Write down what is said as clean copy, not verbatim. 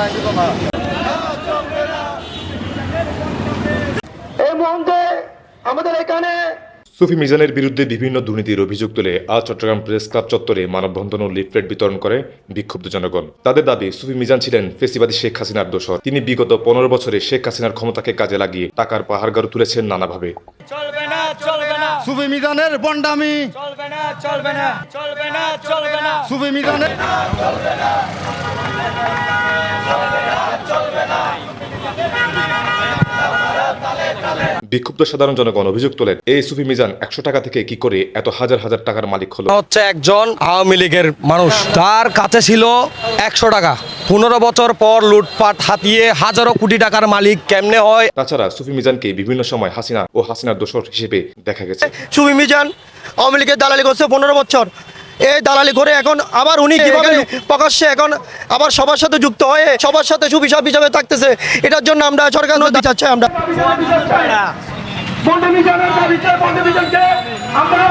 এই মুহূর্তে আমাদের এখানে সুফি মিজানের বিরুদ্ধে বিভিন্ন দুর্নীতির অভিযোগ তুলে আজ চট্টগ্রাম প্রেস ক্লাব চত্বরে মানববন্ধন ও লিফলেট বিতরণ করে বিক্ষুব্ধ জনগণ। তাদের দাবি, সুফি মিজান ছিলেন ফেসিবাদী শেখ হাসিনার দোসর। তিনি বিগত 15 বছরে শেখ হাসিনার ক্ষমতাকে কাজে লাগিয়ে টাকার পাহাড় গাড়ু তুলেছেন নানাভাবে। চলবে না, চলবে না, সুফি মিজানের বন্ডামি চলবে না, চলবে না, চলবে না, চলবে না, সুফি মিজানের চলবে না, চলবে না। বিক্ষুব্ধ সাধারণ জনগণ অভিযোগ তোলেন, এই সুফি মিজান 100 টাকা থেকে কি করে এত হাজার হাজার টাকার মালিক হলো। হচ্ছে একজন আওয়ামী লীগের মানুষ, তার কাছে ছিল 100 টাকা। 15 বছর পর লুটপাট হাতিয়ে হাজারো কোটি টাকার মালিক কেমনে হয়। তাছাড়া সুফি মিজানকে বিভিন্ন সময় হাসিনা ও হাসিনার দোসর হিসেবে দেখা গেছে। সুফি মিজান আওয়ামী লীগের দালালি করছে 15 বছর। এই দালালি করে এখন আবার উনি কিভাবে প্রকাশ্যে এখন আবার সবার সাথে যুক্ত হয়ে সবার সাথে সুফি সাহেব হিসাবে থাকতেছে। এটার জন্য আমরা সরকার নদী চাচ্ছি। আমরা বন্ড মিজানের দাবিতে বন্ড মিজানকে আমরা